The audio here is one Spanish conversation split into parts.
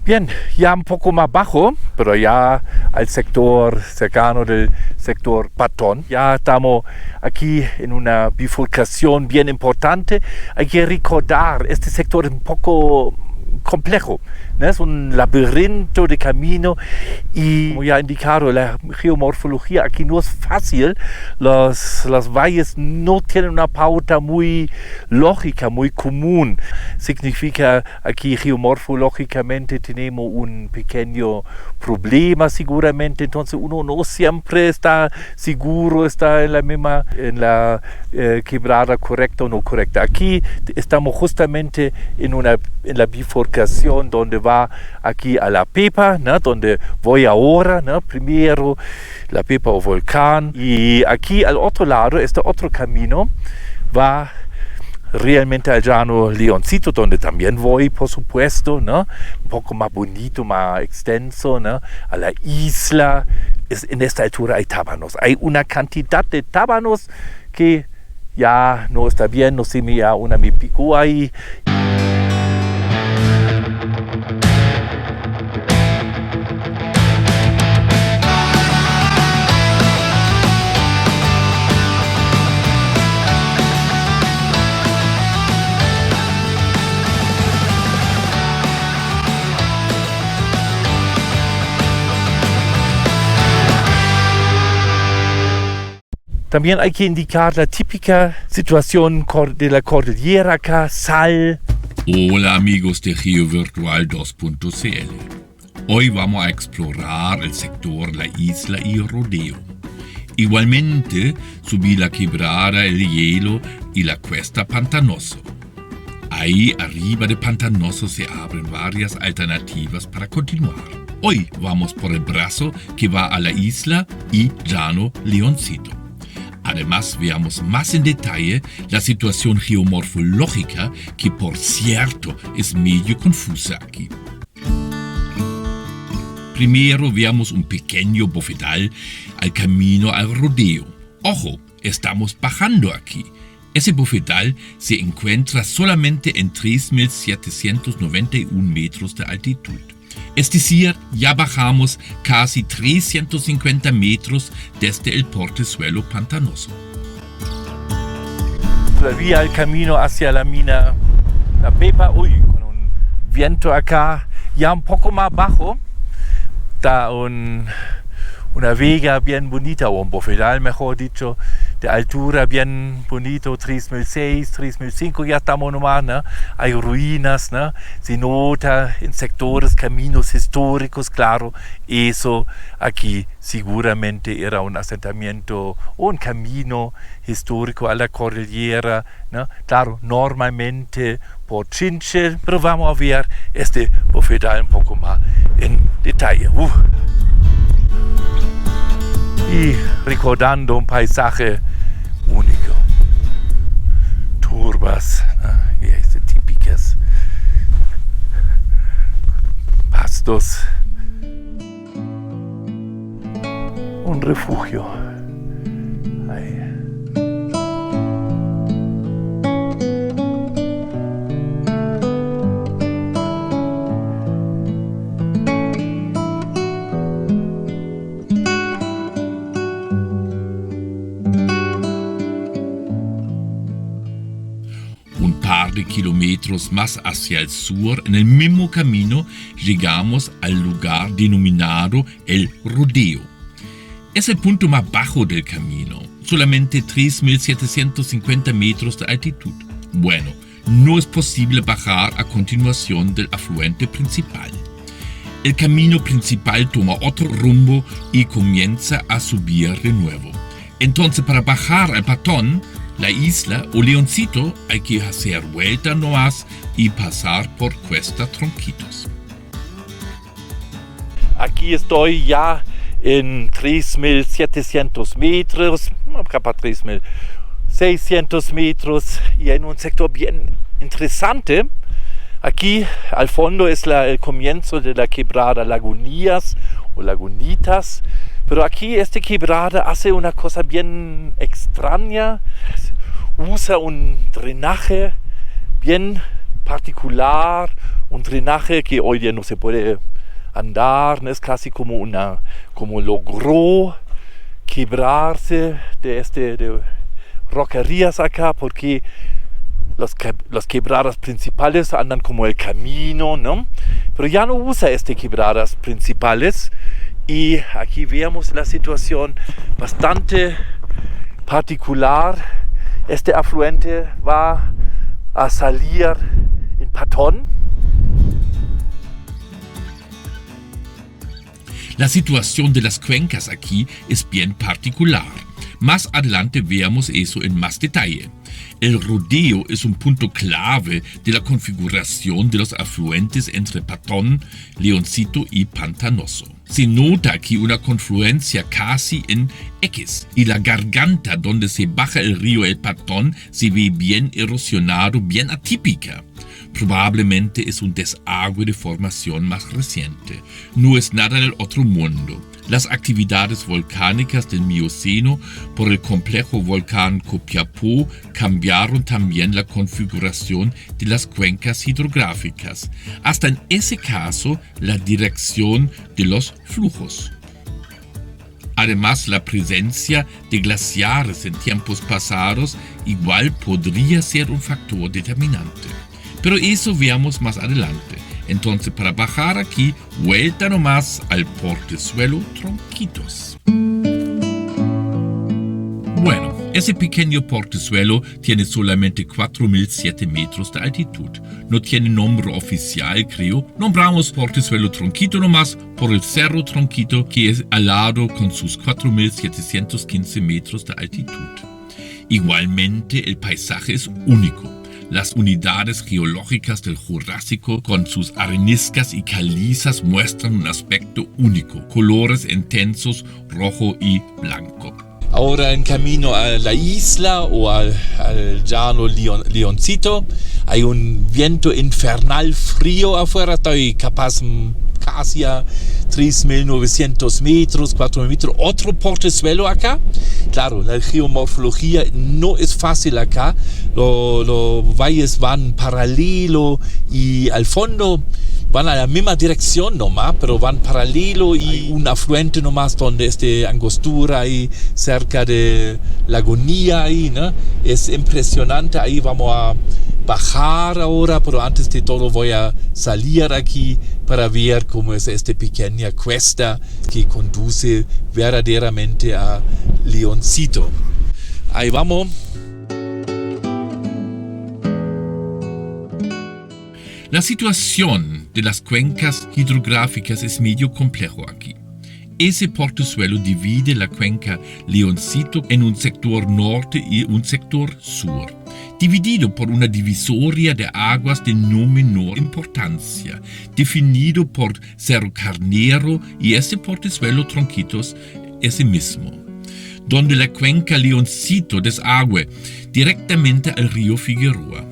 Bien, ya un poco más bajo, pero ya al sector cercano del sector Patón. Ya estamos aquí en una bifurcación bien importante. Hay que recordar, este sector es un poco complejo, ¿no? Es un laberinto de camino y, como ya he indicado, la geomorfología aquí no es fácil. Los valles no tienen una pauta muy lógica, muy común. Significa aquí geomorfológicamente tenemos un pequeño problema seguramente, entonces uno no siempre está seguro, está en la quebrada correcta o no correcta. Aquí estamos justamente en la bifurcación donde va aquí a la Pepa, ¿no? Donde voy ahora, ¿no? Primero la Pepa o volcán, y aquí al otro lado, este otro camino va realmente al llano Leoncito, donde también voy, por supuesto, ¿no? Un poco más bonito, más extenso, ¿no? A la isla. En esta altura hay tábanos, hay una cantidad de tábanos que ya no está bien, no sé, una me picó ahí. También hay que indicar la típica situación de la cordillera acá, sal. Hola amigos de GeoVirtual 2.cl. Hoy vamos a explorar el sector La Isla y Rodeo. Igualmente subí la quebrada El Hielo y la cuesta Pantanoso. Ahí arriba de Pantanoso se abren varias alternativas para continuar. Hoy vamos por el brazo que va a la isla y llano Leoncito. Además, veamos más en detalle la situación geomorfológica, que por cierto es medio confusa aquí. Primero veamos un pequeño bofedal al camino al rodeo. Ojo, estamos bajando aquí. Ese bofedal se encuentra solamente en 3.791 metros de altitud. Es decir, ya bajamos casi 350 metros desde el portezuelo pantanoso. Todavía el camino hacia la mina La Pepa, con un viento acá, ya un poco más bajo, está una vega bien bonita, o un bofedal mejor dicho, de altura bien bonito, 3.600, 3.500, ya estamos nomás, ¿no? Hay ruinas, ¿no? Se nota en sectores, caminos históricos, claro, eso aquí seguramente era un asentamiento o un camino histórico a la cordillera, ¿no? Claro, normalmente por Chinche, pero vamos a ver este bofedal un poco más en detalle. Y recordando un paisaje único. Turbas, ¿no? Y estas típicas pastos. Un refugio. Ahí. De kilómetros más hacia el sur, en el mismo camino, llegamos al lugar denominado El Rodeo. Es el punto más bajo del camino, solamente 3.750 metros de altitud. Bueno, no es posible bajar a continuación del afluente principal. El camino principal toma otro rumbo y comienza a subir de nuevo. Entonces, para bajar al Patón, La Isla o Leoncito, hay que hacer vuelta nomás y pasar por Cuesta Tronquitos. Aquí estoy ya en 3.700 metros, capaz 3.600 metros, y en un sector bien interesante. Aquí al fondo es el comienzo de la quebrada Lagunías o Lagunitas, pero aquí esta quebrada hace una cosa bien extraña. Usa un drenaje bien particular, un drenaje que hoy día no se puede andar, ¿no? Es casi como logró quebrarse de roquerías acá, porque las quebradas principales andan como el camino, ¿no? Pero ya no usa quebradas principales, y aquí vemos la situación bastante particular. Este afluente va a salir en Patón. La situación de las cuencas aquí es bien particular. Más adelante veamos eso en más detalle. El rodeo es un punto clave de la configuración de los afluentes entre Patón, Leoncito y Pantanoso. Se nota aquí una confluencia casi en X, y la garganta donde se baja el río El Patón se ve bien erosionado, bien atípica. Probablemente es un desagüe de formación más reciente. No es nada del otro mundo. Las actividades volcánicas del Mioceno por el complejo volcán Copiapó cambiaron también la configuración de las cuencas hidrográficas, hasta en ese caso la dirección de los flujos. Además, la presencia de glaciares en tiempos pasados igual podría ser un factor determinante. Pero eso veamos más adelante. Entonces, para bajar aquí, vuelta nomás al portezuelo Tronquitos. Bueno, ese pequeño portezuelo tiene solamente 4.007 metros de altitud. No tiene nombre oficial, creo. Nombramos portezuelo Tronquito nomás por el cerro Tronquito, que es al lado con sus 4.715 metros de altitud. Igualmente, el paisaje es único. Las unidades geológicas del Jurásico con sus areniscas y calizas muestran un aspecto único, colores intensos rojo y blanco. Ahora en camino a la isla o al llano Leoncito, hay un viento infernal frío afuera, estoy capaz casi a 3.900 metros, 4.000 metros, otro portezuelo acá. Claro, la geomorfología no es fácil acá, los valles van paralelo y al fondo van a la misma dirección nomás, pero van paralelo, y un afluente nomás donde angostura ahí cerca de Lagunilla ahí, ¿no? Es impresionante. Ahí vamos a bajar ahora, pero antes de todo voy a salir aquí para ver cómo es esta pequeña cuesta que conduce verdaderamente a Leoncito. Ahí vamos. La situación de las cuencas hidrográficas es medio complejo aquí. Ese portezuelo divide la cuenca Leoncito en un sector norte y un sector sur, dividido por una divisoria de aguas de no menor importancia, definido por Cerro Carnero y ese portezuelo Tronquitos ese mismo, donde la cuenca Leoncito desagua directamente al río Figueroa.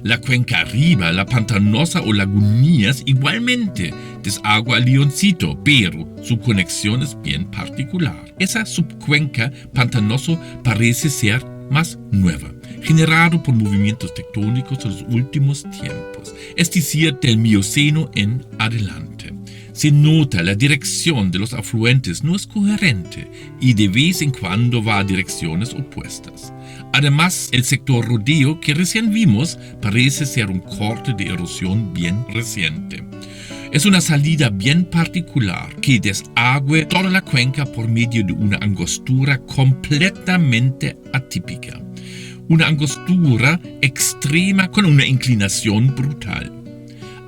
La cuenca arriba, la Pantanosa o Lagunillas, igualmente desagua al Leoncito, pero su conexión es bien particular. Esa subcuenca pantanoso parece ser más nueva, generado por movimientos tectónicos de los últimos tiempos, es decir, del Mioceno en adelante. Se nota la dirección de los afluentes no es coherente y de vez en cuando va a direcciones opuestas. Además, el sector rodeo que recién vimos parece ser un corte de erosión bien reciente. Es una salida bien particular que desagua toda la cuenca por medio de una angostura completamente atípica. Una angostura extrema con una inclinación brutal.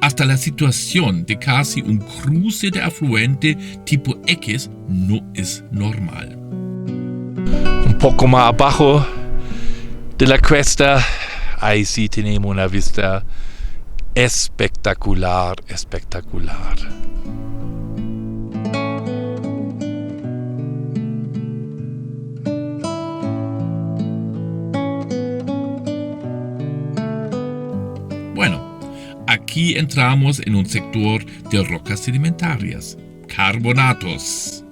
Hasta la situación de casi un cruce de afluente tipo X no es normal. Un poco más abajo de la cuesta, ahí sí tenemos una vista espectacular. Bueno, aquí entramos en un sector de rocas sedimentarias, carbonatos.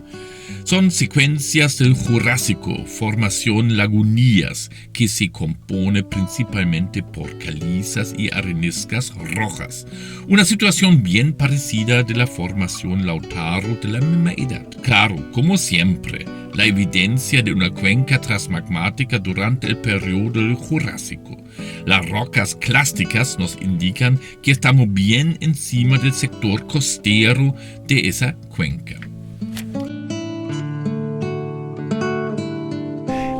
Son secuencias del Jurásico, formación lagunías, que se compone principalmente por calizas y areniscas rojas. Una situación bien parecida de la formación Lautaro de la misma edad. Claro, como siempre, la evidencia de una cuenca transmagmática durante el periodo del Jurásico. Las rocas clásticas nos indican que estamos bien encima del sector costero de esa cuenca.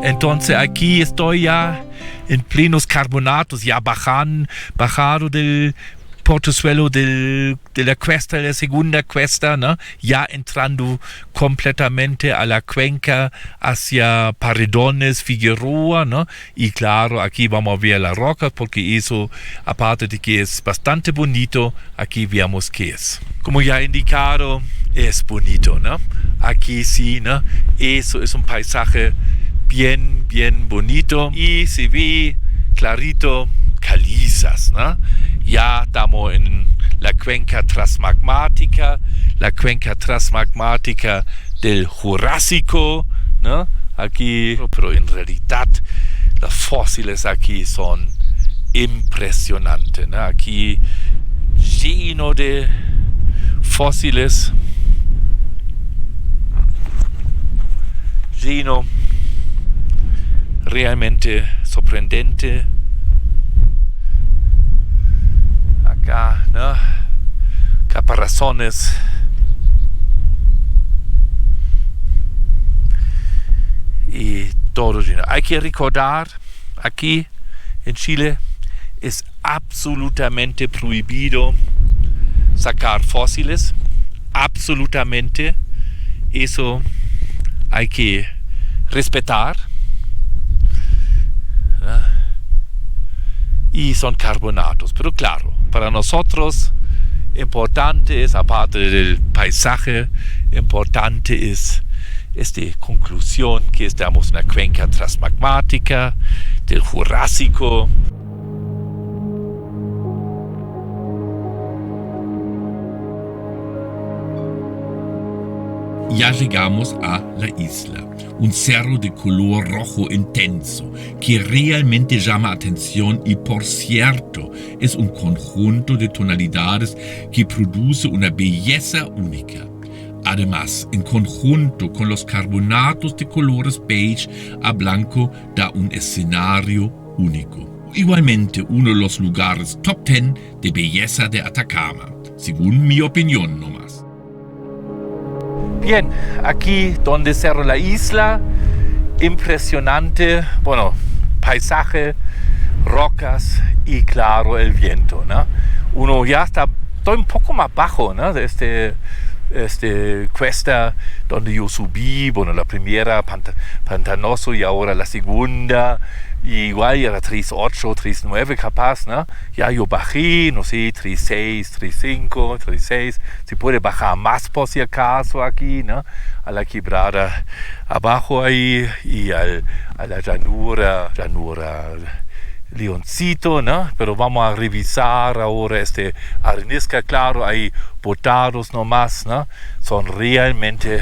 Entonces aquí estoy ya en plenos carbonatos, ya bajado del portosuelo de la cuesta, de la segunda cuesta, ¿no? Ya entrando completamente a la cuenca hacia Paredones, Figueroa, ¿no? Y claro, aquí vamos a ver las rocas porque eso, aparte de que es bastante bonito, aquí vemos que es. Como ya he indicado, es bonito, ¿no? Aquí sí, ¿no? Eso es un paisaje bien bonito y se ve clarito calizas, ¿no? Ya estamos en la cuenca transmagmática del Jurásico, ¿no? Aquí, pero en realidad los fósiles aquí son impresionantes, ¿no? Aquí lleno de fósiles, lleno realmente sorprendente. Acá, ¿no? Caparazones. Y todo lleno. Hay que recordar, aquí en Chile es absolutamente prohibido sacar fósiles. Absolutamente. Eso hay que respetar. Y son carbonatos, pero claro, para nosotros importante es, aparte del paisaje, importante es esta conclusión que estamos en la cuenca transmagmática del Jurásico. Ya llegamos a la isla, un cerro de color rojo intenso que realmente llama atención y, por cierto, es un conjunto de tonalidades que produce una belleza única. Además, en conjunto con los carbonatos de colores beige a blanco, da un escenario único. Igualmente uno de los lugares top 10 de belleza de Atacama, según mi opinión nomás. Bien, aquí donde cerro la isla, impresionante, bueno, paisaje, rocas y claro el viento, ¿no? Uno ya está un poco más bajo, ¿no? De este cuesta donde yo subí, bueno, la primera pantanoso y ahora la segunda, y igual ya era 3.8, 3.9 capaz, ¿no? Ya yo bajé, no sé, 3.6, 3.5, 3.6, se puede bajar más por si acaso aquí, ¿no? A la quebrada abajo ahí y a la llanura Leoncito, ¿no? Pero vamos a revisar ahora arenisca, claro, hay botados nomás, ¿no? Son realmente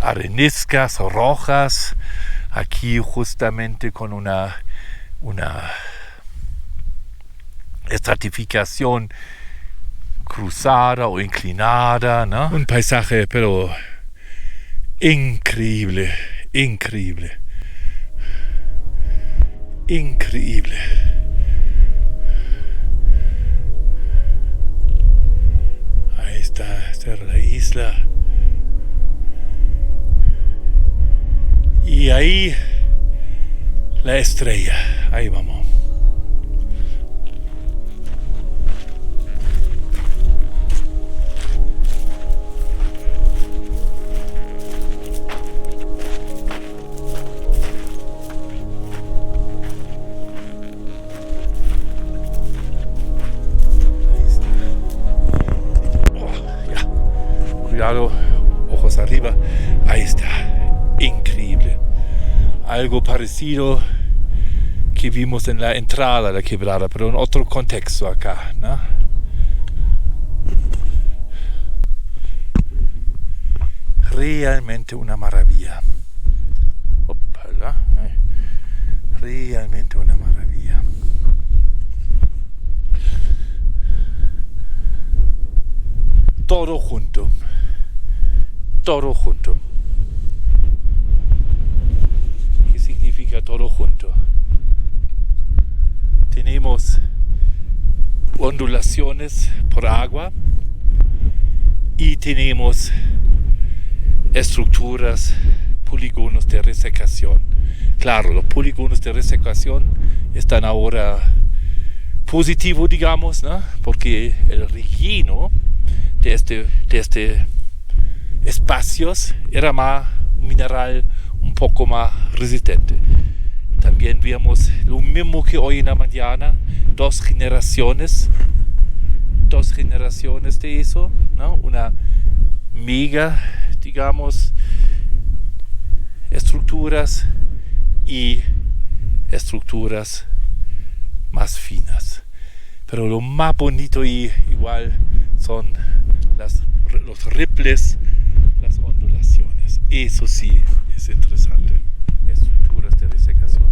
areniscas rojas, aquí justamente con una estratificación cruzada o inclinada, ¿no? Un paisaje, pero increíble. Ahí está la isla. Y ahí la estrella. Ahí vamos. Cuidado, ojos arriba. Ahí está. Increíble. Algo parecido que vimos en la entrada de la quebrada, pero en otro contexto acá, ¿no? realmente una maravilla. Opala. Realmente una maravilla. Todo junto. Todo junto. ¿Qué significa todo junto? Tenemos ondulaciones por agua y tenemos estructuras, polígonos de resecación. Claro, los polígonos de resecación están ahora positivos, digamos, ¿no? Porque el relleno de este espacios era un mineral un poco más resistente. También vemos lo mismo que hoy en la mañana, dos generaciones de eso, ¿no? Una mega, digamos, estructuras y estructuras más finas. Pero lo más bonito y igual son los ripples, las ondulaciones. Eso sí es interesante. Estructuras de resecación.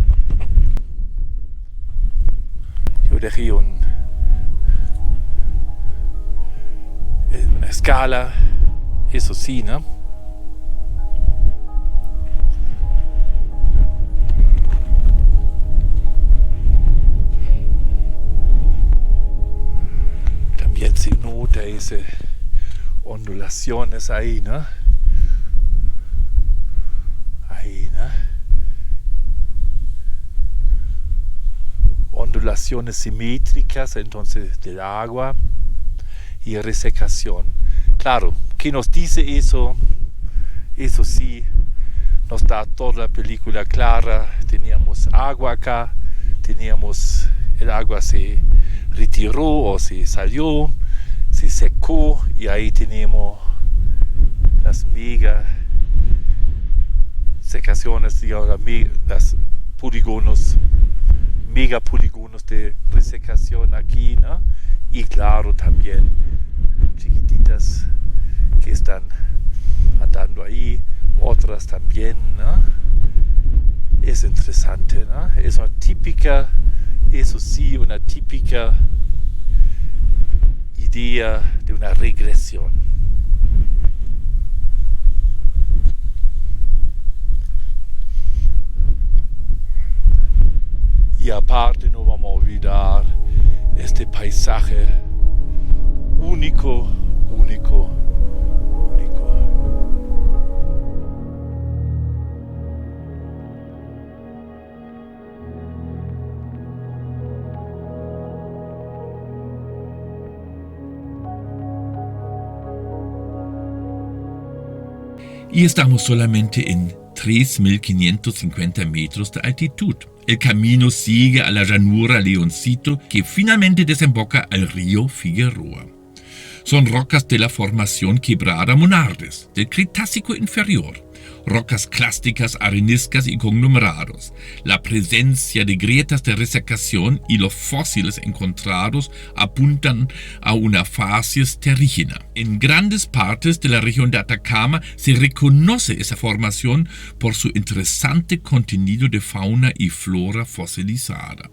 Yo dejé una escala, eso sí, ¿no? También se nota esas ondulaciones ahí, ¿no? Ahí, ¿no? Ondulaciones simétricas entonces del agua y resecación. Claro, ¿qué nos dice eso? Eso sí, nos da toda la película clara. Teníamos agua acá, el agua se retiró o se salió, se secó y ahí tenemos las mega secaciones, digamos, las polígonos, megapolígonos de resecación aquí, ¿no? Y claro, también chiquititas que están andando ahí, otras también, ¿no? Es interesante, ¿no? Es una típica, eso sí, una típica idea de una regresión. Y aparte no vamos a olvidar este paisaje único. Y estamos solamente en 3.550 metros de altitud. El camino sigue a la llanura Leoncito, que finalmente desemboca al río Figueroa. Son rocas de la formación Quebrada Monardes, del Cretácico inferior. Rocas clásticas, areniscas y conglomerados. La presencia de grietas de resecación y los fósiles encontrados apuntan a una fase terrígena. En grandes partes de la región de Atacama se reconoce esa formación por su interesante contenido de fauna y flora fosilizada.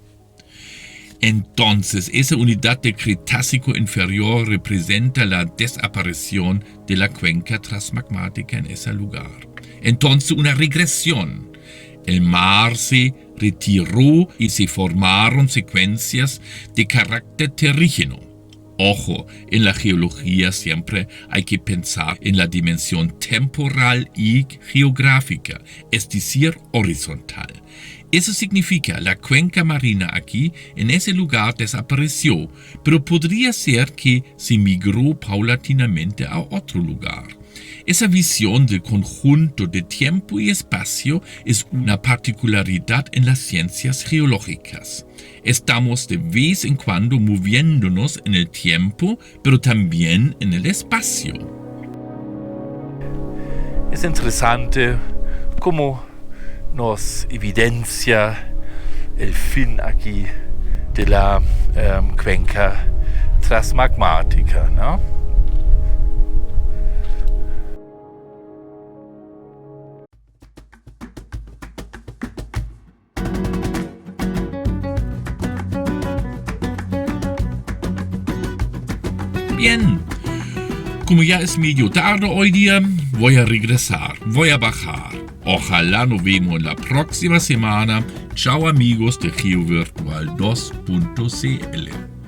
Entonces, esa unidad del Cretácico inferior representa la desaparición de la cuenca transmagmática en ese lugar. Entonces, una regresión. El mar se retiró y se formaron secuencias de carácter terrígeno. Ojo, en la geología siempre hay que pensar en la dimensión temporal y geográfica, es decir, horizontal. Eso significa la cuenca marina aquí, en ese lugar, desapareció, pero podría ser que se migró paulatinamente a otro lugar. Esa visión del conjunto de tiempo y espacio es una particularidad en las ciencias geológicas. Estamos de vez en cuando moviéndonos en el tiempo, pero también en el espacio. Es interesante cómo nos evidencia el fin aquí de la cuenca transmagmática, ¿no? Bien. Como ya es medio tarde hoy día, voy a regresar, voy a bajar. Ojalá nos vemos la próxima semana. Chao amigos de GeoVirtual 2.cl.